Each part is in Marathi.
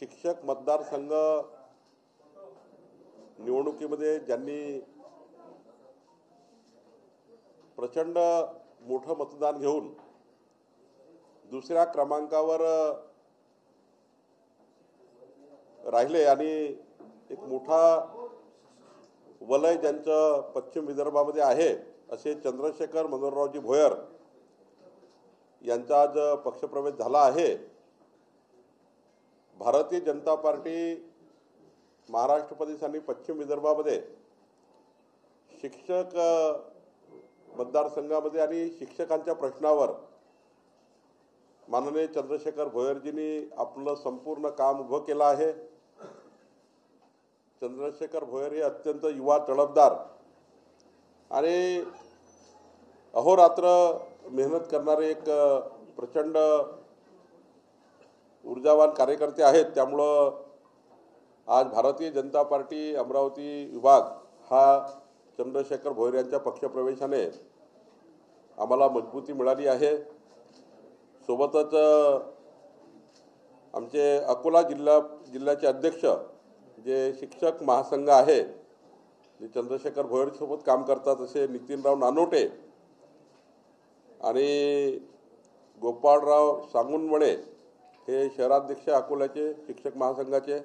शिक्षक मतदारसंघ निवडणुकीमध्ये ज्यांनी प्रचंड मोठं मतदान घेऊन दुसऱ्या क्रमांकावर राहिले आणि एक मोठा वलय ज्यांचं पश्चिम विदर्भामध्ये आहे असे चंद्रशेखर मनोहररावजी भोयर यांचा आज पक्षप्रवेश झाला आहे। भारतीय जनता पार्टी महाराष्ट्र प्रदेश आणि पश्चिम विदर्भामध्ये शिक्षक मतदारसंघामध्ये आणि शिक्षकांच्या प्रश्नावर माननीय चंद्रशेखर भोयरजींनी आपलं संपूर्ण काम उभं केलं आहे। चंद्रशेखर भोयर हे अत्यंत युवा तडफदार आणि अहोरात्र मेहनत करणारे एक प्रचंड ऊर्जावान कार्यकर्ते आहेत। त्यामुळं आज भारतीय जनता पार्टी अमरावती विभाग हा चंद्रशेखर भोयर यांच्या पक्षप्रवेशाने आम्हाला मजबूती मिळाली आहे। सोबतच आमचे अकोला जिल्ह्याचे अध्यक्ष जे शिक्षक महासंघ आहे जे चंद्रशेखर भोयर सोबत काम करतात असे नितीनराव नानोटे आणि गोपाळराव सांगुनवणे हे शहराध्यक्ष अकोल्याचे शिक्षक महासंघाचे,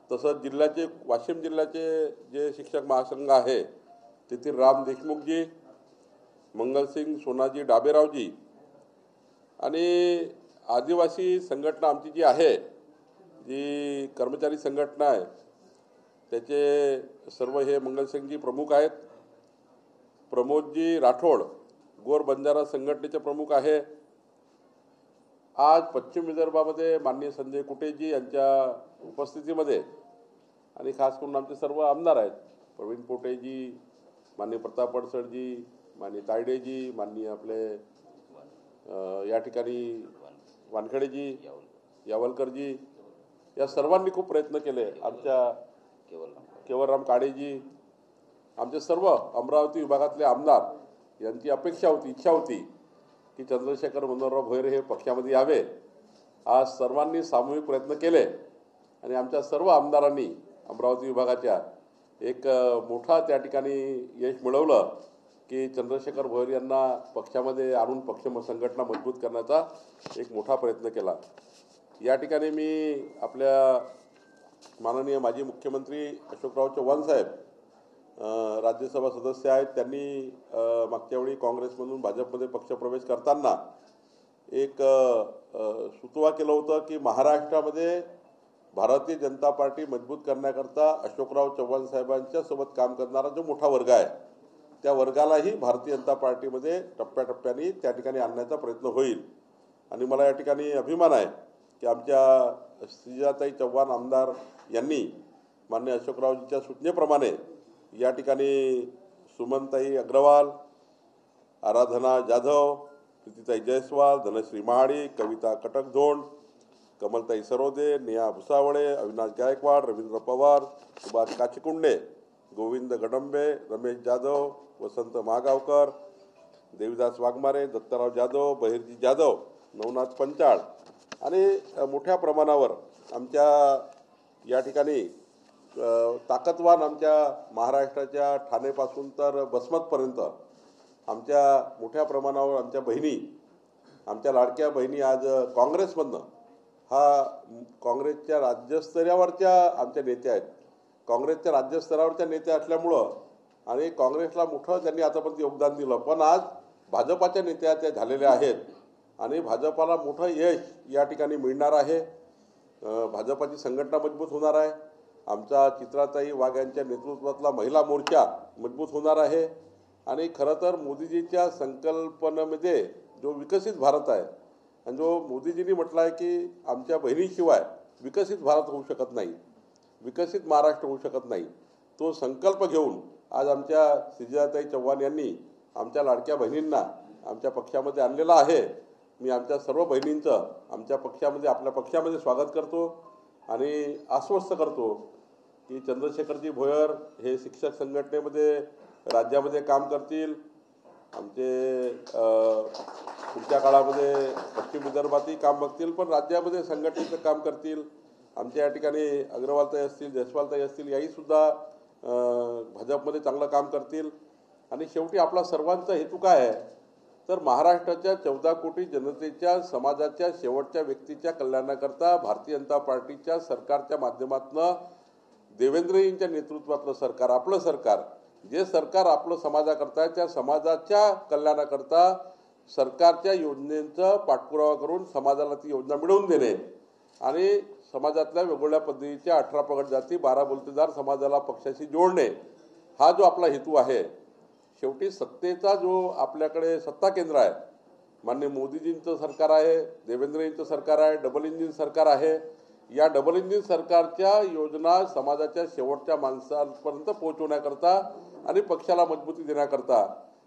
तसंच जिल्ह्याचे वाशिम जिल्ह्याचे जे शिक्षक महासंघ आहे तेथील राम देशमुखजी, मंगलसिंग सोनाजी डाबेरावजी आणि आदिवासी संघटना आमची जी आहे जी कर्मचारी संघटना आहे त्याचे सर्व हे मंगलसिंगजी प्रमुख आहेत। प्रमोदजी राठोड गोर बंजारा संघटनेचे प्रमुख आहे। आज पश्चिम विदर्भामध्ये माननीय संजय कुटेजी यांच्या उपस्थितीमध्ये आणि खास करून आमचे सर्व आमदार आहेत, प्रवीण पोटेजी, माननीय प्रताप अडसरजी, माननीय तायडेजी, माननीय आपले या ठिकाणी वानखेडेजी, यावलकरजी, या सर्वांनी खूप प्रयत्न केले। आमच्या केवलराम काडेजी, आमचे सर्व अमरावती विभागातले आमदार यांची अपेक्षा होती, इच्छा होती की चंद्रशेखर मनोहरराव भोयर हे पक्षामध्ये यावे। आज सर्वांनी सामूहिक प्रयत्न केले आणि आमच्या सर्व आमदारांनी अमरावती विभागाच्या एक मोठा त्या ठिकाणी यश मिळवलं की चंद्रशेखर भोयर यांना पक्षामध्ये आणून पक्ष संघटना मजबूत करण्याचा एक मोठा प्रयत्न केला। या ठिकाणी मी आपल्या माननीय माजी मुख्यमंत्री अशोकराव चव्हाण साहेब राज्यसभा सदस्य आहेत, त्यांनी मागच्या वेळी काँग्रेसमधून भाजपमध्ये पक्षप्रवेश करताना एक सुतोवा केलं होतं की महाराष्ट्रामध्ये भारतीय जनता पार्टी मजबूत करण्याकरता अशोकराव चव्हाण साहेबांच्या सोबत काम करणारा जो मोठा वर्ग आहे त्या वर्गालाही भारतीय जनता पार्टीमध्ये टप्प्याटप्प्याने त्या ठिकाणी आणण्याचा प्रयत्न होईल। आणि मला या ठिकाणी अभिमान आहे की आमच्या श्रीजाताई चव्हाण आमदार यांनी माननीय अशोकरावजींच्या सूचनेप्रमाणे या ठिकाणी सुमनताई अग्रवाल, आराधना जाधव, प्रीतीताई जयस्वाल, धनश्री महाडी, कविता कटकधोंड, कमलताई सरोदे, नेहा भुसावळे, अविनाश गायकवाड, रवींद्र पवार, सुभाष काचकुंडे, गोविंद गडंबे, रमेश जाधव, वसंत महागावकर, देवीदास वाघमारे, दत्ताराव जाधव, बहिर्जी जाधव, नवनाथ पंचाळ आणि मोठ्या प्रमाणावर आमच्या या ठिकाणी ताकदवान आमच्या महाराष्ट्राच्या ठाणेपासून तर बसमतपर्यंत आमच्या मोठ्या प्रमाणावर आमच्या बहिणी, आमच्या लाडक्या बहिणी आज काँग्रेसमधनं हा काँग्रेसच्या राज्यस्तरावरच्या आमच्या नेत्या आहेत। काँग्रेसच्या राज्यस्तरावरच्या नेत्या असल्यामुळं आणि काँग्रेसला मोठं त्यांनी आतापर्यंत योगदान दिलं, पण आज भाजपाच्या नेत्या त्या झालेल्या आहेत आणि भाजपाला मोठं यश या ठिकाणी मिळणार आहे। भाजपाची संघटना मजबूत होणार आहे। आमचा चित्राताई वाघ यांच्या नेतृत्वातला महिला मोर्चा मजबूत होणार आहे आणि खरं तर मोदीजीच्या संकल्पनेमध्ये जो विकसित भारत आहे आणि जो मोदीजींनी म्हटलं आहे की आमच्या बहिणीशिवाय विकसित भारत होऊ शकत नाही, विकसित महाराष्ट्र होऊ शकत नाही, तो संकल्प घेऊन आज आमच्या श्रीजाताई चव्हाण यांनी आमच्या लाडक्या बहिणींना आमच्या पक्षामध्ये आणलेला आहे। मी आमच्या सर्व बहिणींचं आमच्या पक्षामध्ये आपल्या पक्षामध्ये स्वागत करतो आणि आश्वस्त करतो की चंद्रशेखरजी भोयर हे शिक्षक संघटनेमध्ये राज्यामध्ये काम करतील। आमचे पुढच्या काळामध्ये पश्चिम विदर्भातही काम बघतील, पण राज्यामध्ये संघटनेचं काम करतील आमच्या या ठिकाणी अग्रवालताई असतील, जयस्वालताई असतील, याही सुद्धा भाजपमध्ये चांगलं काम करतील। आणि शेवटी आपला सर्वांचा हेतू काय आहे तर महाराष्ट्राच्या 14 कोटी जनतेच्या समाजाच्या शेवटच्या व्यक्तीच्या कल्याणाकरता भारतीय जनता पार्टीच्या सरकारच्या माध्यमातून देवेंद्रजींच्या नेतृत्वातलं सरकार, आपलं सरकार, जे सरकार आपलं समाजाकरता आहे त्या समाजाच्या कल्याणाकरता सरकारच्या योजनेचा पाठपुरावा करून समाजाला ती योजना मिळवून देणे आणि समाजातल्या वेगवेगळ्या पद्धतीच्या 18 पगड जाती 12 बोलतेदार समाजाला पक्षाशी जोडणे हा जो आपला हेतू आहे। शेवटी सत्तेचा जो आपल्याकडे सत्ता केंद्र आहे, माननीय मोदीजींचं सरकार आहे, देवेंद्रजींचं सरकार आहे, डबल इंजिन सरकार आहे। या डबल इंजिन सरकारच्या योजना समाजाच्या शेवटच्या माणसांपर्यंत पोहोचवण्याकरता आणि पक्षाला मजबूती देण्याकरता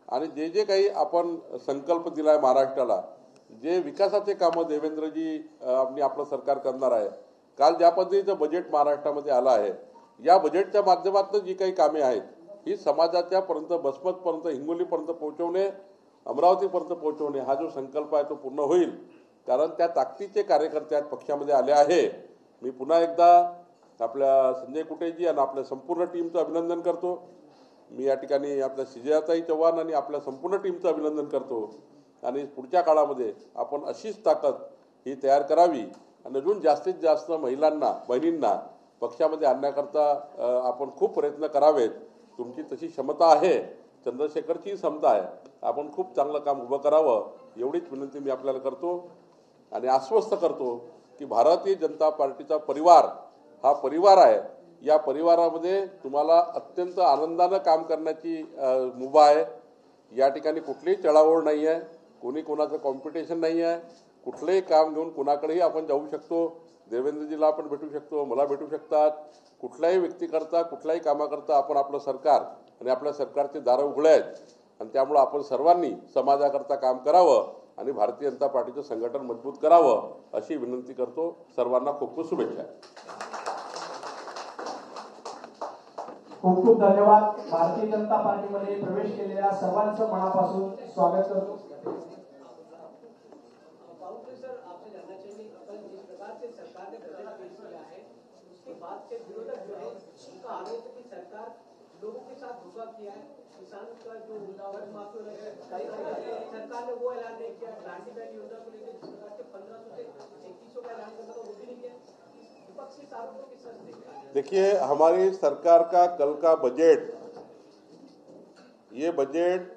आणि जे जे काही आपण संकल्प दिलाय महाराष्ट्राला, जे विकासाचे कामं देवेंद्रजी आपलं सरकार करणार आहे। काल ज्या पद्धतीचं बजेट महाराष्ट्रामध्ये आलं आहे, या बजेटच्या माध्यमातून जी काही कामे आहेत ही समाजाच्या पर्यंत, बसमतपर्यंत, हिंगोलीपर्यंत पोहोचवणे, अमरावतीपर्यंत पोहोचवणे हा जो संकल्प आहे तो पूर्ण होईल। कारण त्या ताकदीचे कार्यकर्ते आज पक्षामध्ये आले आहे। मी पुन्हा एकदा आपल्या संजय कुटेजी आणि आपल्या संपूर्ण टीमचं अभिनंदन करतो। मी या ठिकाणी आपल्या सुजाताताई चव्हाण आणि आपल्या संपूर्ण टीमचं अभिनंदन करतो आणि पुढच्या काळामध्ये आपण अशीच ताकद ही तयार करावी आणि अजून जास्तीत जास्त महिलांना, बहिणींना पक्षामध्ये आणण्याकरता आपण खूप प्रयत्न करावेत। तुमची तशी क्षमता आहे, चंद्रशेखरची क्षमता आहे, आपण खूप चांगलं काम उभं करावं एवढीच विनंती मी आपल्याला करतो आणि आश्वस्त करतो की भारतीय जनता पार्टीचा परिवार हा परिवार आहे। या परिवारामध्ये तुम्हाला अत्यंत आनंदानं काम करण्याची मुभा आहे। या ठिकाणी कुठलीही चढाओढ नाही आहे, कोणी कोणाचं कॉम्पिटिशन नाही आहे। कुठलंही काम घेऊन कोणाकडेही आपण जाऊ शकतो, देवेंद्रजीला आपण भेटू शकतो, मला भेटू शकतात। कुठल्याही व्यक्तीकरता, कुठल्याही कामाकरता आपण आपलं सरकार आणि आपल्या सरकारचे दार उघडे आहेत आणि त्यामुळे आपण सर्वांनी समाजाकरता काम करावं आणि भारतीय जनता पार्टीचं संघटन मजबूत करावं अशी विनंती करतो। सर्वांना खूप खूप शुभेच्छा। खूप खूप धन्यवाद। भारतीय जनता पार्टीमध्ये प्रवेश केलेल्या सर्वांचं मनापासून स्वागत करतो। सर, आपसे जानना चाहिए जिस प्रकार से सरकार ने बजट पेश किया है उसके बाद के विरोधक जो है उनका आरोप है कि सरकार लोगों के साथ धोखा किया है। किसान का जो कर्ज माफी सरकार ने वो ऐलान नहीं किया। गांधी बैन योजना को लेकर जिस प्रकार से 1500 से 2100 का ऐलान करना था वो भी नहीं किया। विपक्ष इस आरोप को किस तरह से देखता है? देखिए, हमारी सरकार का कल का बजट, ये बजट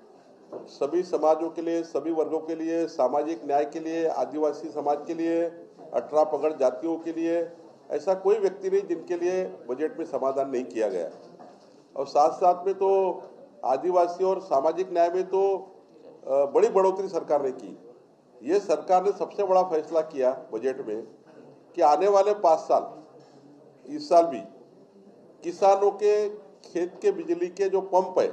सभी समाजों के लिए, सभी वर्गों के लिए, सामाजिक न्याय के लिए, आदिवासी समाज के लिए, 18 पगड़ जातियों के लिए, ऐसा कोई व्यक्ति नहीं जिनके लिए बजट में समाधान नहीं किया गया। और साथ साथ में तो आदिवासी और सामाजिक न्याय में तो बड़ी बढ़ोतरी सरकार ने की। ये सरकार ने सबसे बड़ा फैसला किया बजट में कि आने वाले 5 साल, इस साल भी किसानों के खेत के बिजली के जो पंप है,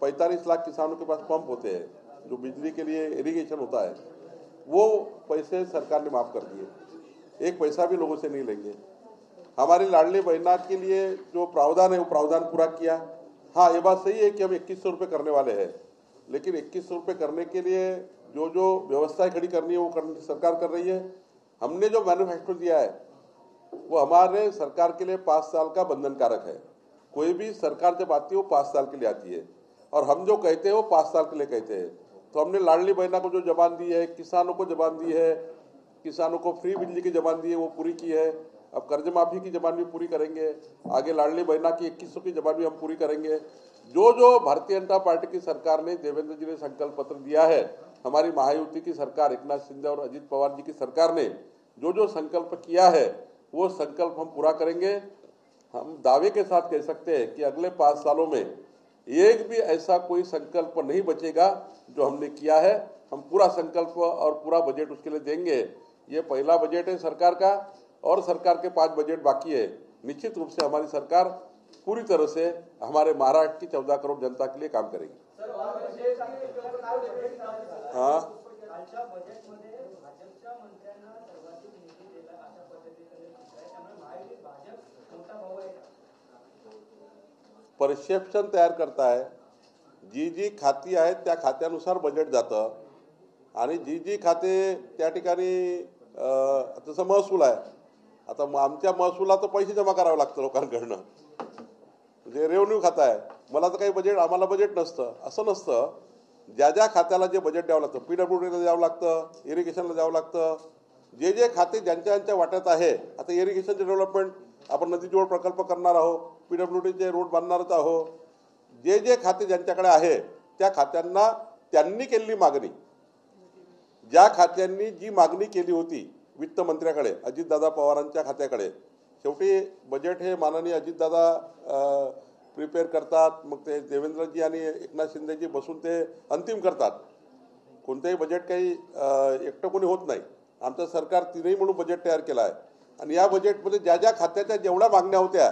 45 लाख किसानों के पास पंप होते हैं जो बिजली के लिए इरिगेशन होता है, वो पैसे सरकार ने माफ़ कर दिए। एक पैसा भी लोगों से नहीं लेंगे। हमारी लाडली बहना के लिए जो प्रावधान है वो प्रावधान पूरा किया। हाँ, ये बात सही है कि हम 2100 रुपये करने वाले हैं, लेकिन 2100 रुपये करने के लिए जो जो व्यवस्थाएं खड़ी करनी है वो सरकार कर रही है। हमने जो मैनिफेस्टो दिया है वो हमारे सरकार के लिए 5 साल का बंधनकारक है। कोई भी सरकार जब आती है वो 5 साल के लिए आती है और हम जो कहते हैं वो 5 साल के लिए कहते हैं। तो हमने लाडली बहना को जो जबान दी है, किसानों को जबान दी है, किसानों को फ्री बिजली की जबान दी है वो पूरी की है। अब कर्ज माफी की जबान भी पूरी करेंगे, आगे लाडली बहना की 2100 की जबान भी हम पूरी करेंगे। जो जो भारतीय जनता पार्टी की सरकार ने, देवेंद्र जी ने संकल्प पत्र दिया है, हमारी महायुति की सरकार, एकनाथ शिंदे और अजित पवार जी की सरकार ने जो जो संकल्प किया है वो संकल्प हम पूरा करेंगे। हम दावे के साथ कह सकते हैं कि अगले 5 सालों में एक भी ऐसा कोई संकल्प नहीं बचेगा जो हमने किया है। हम पूरा संकल्प और पूरा बजट उसके लिए देंगे। ये पहला बजट है सरकार का और सरकार के 5 बजट बाकी है। निश्चित रूप से हमारी सरकार पूरी तरह से हमारे महाराष्ट्र की 14 करोड़ जनता के लिए काम करेगी। हाँ, परसेप्शन तयार करता है। जी जी खाती आहेत त्या खात्यानुसार बजेट जातं आणि जी जी खाते त्या ठिकाणी जसं महसूल आहे, आता आमच्या महसुलाचं पैसे जमा करावे लागतं लोकांकडनं, म्हणजे रेव्हन्यू खाता आहे. मला तर काही बजेट, आम्हाला बजेट नसतं, असं नसतं. ज्या ज्या खात्याला जे बजेट द्यावं लागतं, PWDला द्यावं लागतं, इरिगेशनला द्यावं लागतं, जे जे खाते ज्यांच्या वाट्यात आहे. आता इरिगेशनचे डेव्हलपमेंट आपण नदीजोड प्रकल्प करणार आहोत, PWDचे रोड बांधणारच आहोत. जे जे खाते ज्यांच्याकडे आहे त्या खात्यांना त्यांनी केलेली मागणी, ज्या खात्यांनी जी मागणी केली होती वित्तमंत्र्याकडे, अजितदादा पवारांच्या खात्याकडे, शेवटी बजेट हे माननीय अजितदादा प्रिपेअर करतात, मग ते देवेंद्रजी आणि एकनाथ शिंदेजी बसून ते अंतिम करतात. कोणतेही बजेट काही एकटं कोणी होत नाही. आमचं सरकार तीनही म्हणून बजेट तयार केलं आहे आणि या बजेटमध्ये ज्या ज्या खात्याच्या जेवढ्या मागण्या होत्या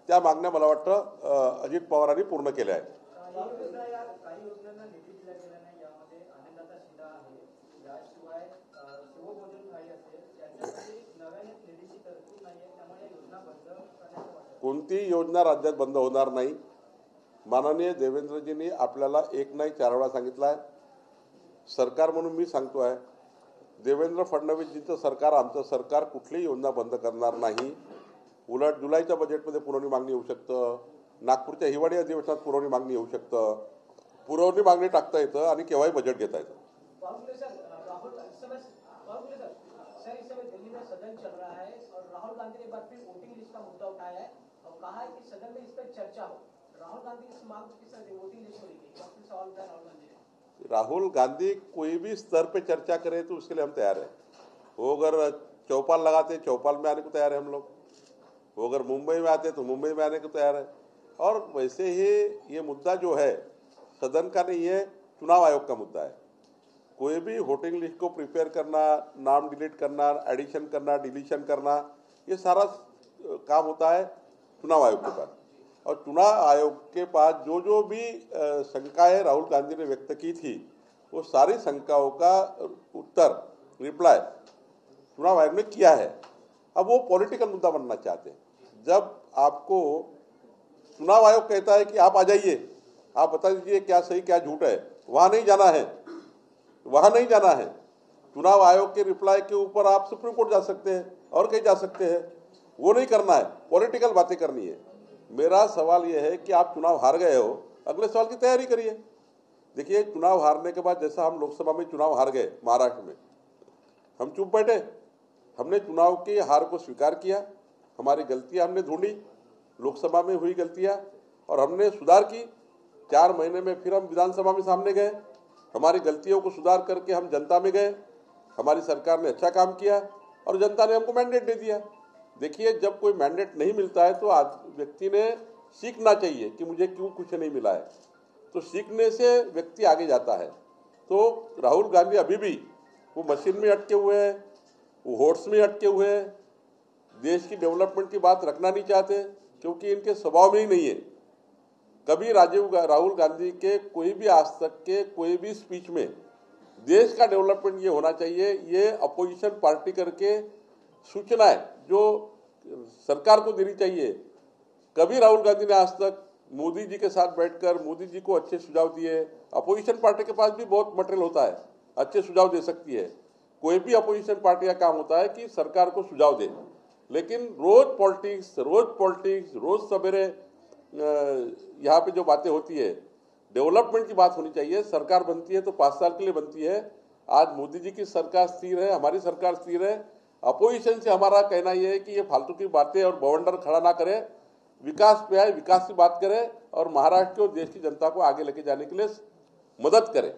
त्या मागण्या मला वाटतं अजित पवारांनी पूर्ण केल्या आहेत. काही योजनांना निधी दिला गेला नाही, यामध्ये अन्नदाता शिधा आहे, याशिवाय शिवभोजन थाळी असेल, याच्यासाठी नव्याने निधीची तरतूद नाही आहे, त्यामुळे योजना बंद करण्याचं वाटतं. कोणतीही योजना राज्यात बंद होणार नाही. माननीय देवेंद्रजींनी आपल्याला एक नाही 4 वेळा सांगितलं आहे. सरकार म्हणून मी सांगतो आहे, देवेंद्र फडणवीसजींचं सरकार, आमचं सरकार कुठलीही योजना बंद करणार नाही. उलट जुलैच्या बजेटमध्ये पुरवणी मागणी येऊ शकतं, नागपूरच्या हिवाळी अधिवेशनात पुरवणी मागणी येऊ शकतं, पुरवणी मागणी टाकता येतं आणि केव्हाही बजेट घेता येतं. इस समय दिल्ली में सदन चल रहा है और राहुल गांधी ने एक बार फिर वोटिंग लिस्ट का मुद्दा उठाया है और कहा है कि सदन में इस पर चर्चा हो. राहुल गांधी इस मांग किस तरह वोटिंग लिस्ट को लेकर सवाल उठाया राहुल गांधी ने. राहुल गांधी कोई भी स्तर पे चर्चा करे तो उसके लिए हम तैयार हैं. वो अगर चौपाल लगाते, चौपाल में आने को तैयार है हम लोग. वो अगर मुंबई में आते तो मुंबई में आने को तैयार है. और वैसे ही ये मुद्दा जो है सदन का नहीं है, चुनाव आयोग का मुद्दा है. कोई भी वोटिंग लिस्ट को प्रिपेयर करना, नाम डिलीट करना, एडिशन करना, डिलीशन करना, ये सारा काम होता है चुनाव आयोग के पास. और चुनाव आयोग के पास जो जो भी शंकाएं राहुल गांधी ने व्यक्त की थी, वो सारी शंकाओं का उत्तर, रिप्लाई चुनाव आयोग ने किया है. अब वो पॉलिटिकल मुद्दा बनना चाहते हैं. जब आपको चुनाव आयोग कहता है कि आप आ जाइए, आप बता दीजिए क्या सही क्या झूठ है, वहाँ नहीं जाना है, वहाँ नहीं जाना है. चुनाव आयोग के रिप्लाई के ऊपर आप सुप्रीम कोर्ट जा सकते हैं और कहीं जा सकते हैं. वो नहीं करना है, पॉलिटिकल बातें करनी है. मेरा सवाल ये है कि आप चुनाव हार गए हो, अगले सवाल की तैयारी करिए. देखिए, चुनाव हारने के बाद जैसा हम लोकसभा में चुनाव हार गए महाराष्ट्र में, हम चुप बैठे. हमने चुनाव की हार को स्वीकार किया, हमारी गलतियां हमने ढूंढी, लोकसभा में हुई गलतियां, और हमने सुधार की. 4 महीने में फिर हम विधानसभा में सामने गए, हमारी गलतियों को सुधार करके हम जनता में गए. हमारी सरकार ने अच्छा काम किया और जनता ने हमको मैंडेट दे दिया. देखिए, जब कोई मैंडेट नहीं मिलता है तो आज व्यक्ति ने सीखना चाहिए कि मुझे क्यों कुछ नहीं मिला है. तो सीखने से व्यक्ति आगे जाता है. तो राहुल गांधी अभी भी वो मशीन में अटके हुए हैं, वो होर्स में अटके हुए हैं. देश की डेवलपमेंट की बात रखना नहीं चाहते क्योंकि इनके स्वभाव में ही नहीं है. कभी राहुल गांधी के कोई भी आज तक के कोई भी स्पीच में देश का डेवलपमेंट ये होना चाहिए, ये अपोजिशन पार्टी करके सूचनाएं जो सरकार को देनी चाहिए. कभी राहुल गांधी ने आज तक मोदी जी के साथ बैठकर मोदी जी को अच्छे सुझाव दिए. अपोजिशन पार्टी के पास भी बहुत मटेरियल होता है, अच्छे सुझाव दे सकती है. कोई भी अपोजिशन पार्टी का काम होता है कि सरकार को सुझाव दे. लेकिन रोज पॉलिटिक्स, रोज सवेरे यहाँ पे जो बातें होती है, डेवलपमेंट की बात होनी चाहिए. सरकार बनती है तो 5 साल के लिए बनती है. आज मोदी जी की सरकार स्थिर है, हमारी सरकार स्थिर है. अपोजिशन से हमारा कहना यह है कि ये फालतू की बातें और बवंडर खड़ा ना करे, विकास पे आए, विकास की बात करे और महाराष्ट्र को, देश की जनता को आगे लेके जाने के लिए मदद करे.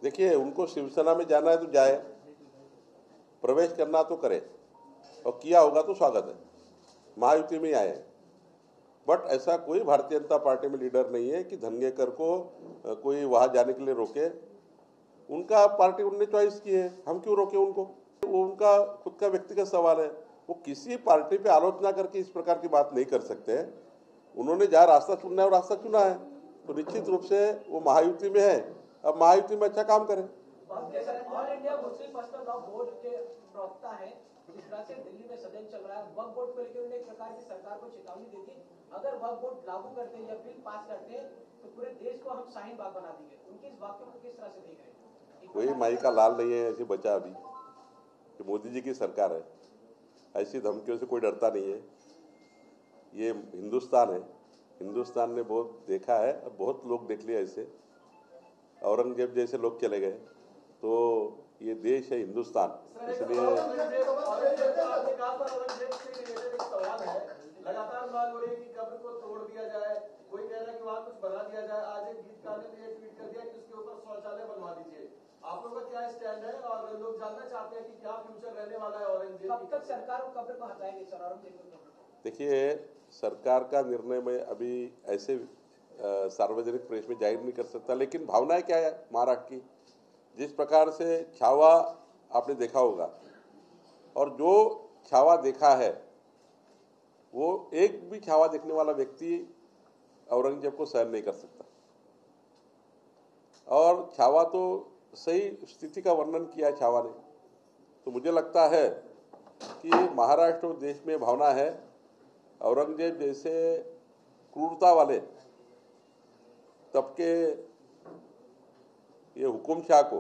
देखिए, उनको शिवसेना में जाना है तो जाए, प्रवेश करना तो करे, और किया होगा तो स्वागत है. महायुति में आए, बट ऐसा कोई भारतीय जनता पार्टी में लीडर नहीं है कि धनगेकर को कोई वहां जाने के लिए रोके. उनका पार्टी उन्होंने चॉइस की है, हम क्यों रोके उनको? वो उनका खुद का व्यक्तिगत सवाल है. वो किसी पार्टी पे आलोचना करके इस प्रकार की बात नहीं कर सकते हैं. उन्होंने जहाँ रास्ता चुनना है वो रास्ता चुना है, तो निश्चित रूप से वो महायुति में है. अब महायुति में अच्छा काम करें. All India Muslim personal law board के प्रवक्ता है, जिस तरह से दिल्ली में सदन चल रहा है रहा है। वक्फ बोर्ड को लेकर उन्होंने एक प्रकार की सरकार को चेतावनी दी थी, अगर वक्फ बोर्ड लागू करते हैं या बिल पास करते हैं तो पूरे देश को हम शाहीन बाग बना देंगे। उनके इस वाक्य को किस तरह से देख रहे हैं? कोई माई का लाल नहीं है ऐसे बचा अभी कि मोदी जी की सरकार है, ऐसी धमकियों से कोई डरता नहीं है। ये हिंदुस्तान है, हिंदुस्तान ने बहुत देखा है, अब बहुत लोग देख लिया ऐसे। औरंगजेब जैसे लोग चले गए, तो ये देश है हिंदुस्तान, इसलिए लगातार मांग हो रही है कि कब्र को तोड़ दिया जाए, कोई कह रहा है कि वहाँ कुछ बना दिया जाए। आज एक गीतकार ने भी ट्वीट कर दिया कि उसके ऊपर शौचालय बनवा दीजिए। आप लोगों का क्या स्टैंड है और लोग जानना चाहते हैं कि क्या फ्यूचर रहने वाला है औरंगजेब? कब तक सरकार वो कब्र को हटाएगी सर? औरंगजेब देखिए, सरकार का निर्णय मैं अभी ऐसे सार्वजनिक प्रेस में जाहिर नहीं कर सकता, लेकिन भावनाएं क्या है महाराष्ट्र की, जिस प्रकार से छावा आपने देखा होगा, और जो छावा देखा है वो एक भी छावा देखने वाला व्यक्ति औरंगजेब को सहन नहीं कर सकता। और छावा तो सही स्थिति का वर्णन किया है छावा ने। तो मुझे लगता है कि महाराष्ट्र और देश में भावना है, औरंगजेब जैसे क्रूरता वाले तबके ये हुकुमशाह को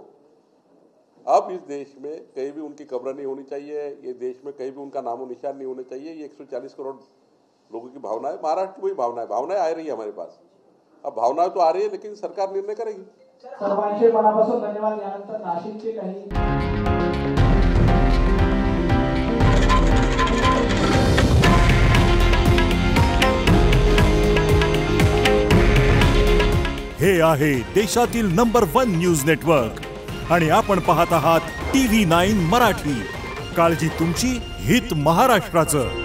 अब इस देश में कहीं भी उनकी कब्र नहीं होनी चाहिए, ये देश में कहीं भी उनका नामो निशान नहीं होना चाहिए। ये 140 करोड़ लोगों की भावना है, महाराष्ट्र की वही भावना है। भावनाएं आ रही है हमारे पास, अब भावना तो आ रही है, लेकिन सरकार निर्णय करेगी। सर्वांचे मनापासून धन्यवाद। यानंतर नाशिकचे काही हे आहे देशातील नंबर 1 न्यूज नेटवर्क आणि आपण पाहत आहात TV9 मराठी। काळजी तुमची, हित महाराष्ट्राचं।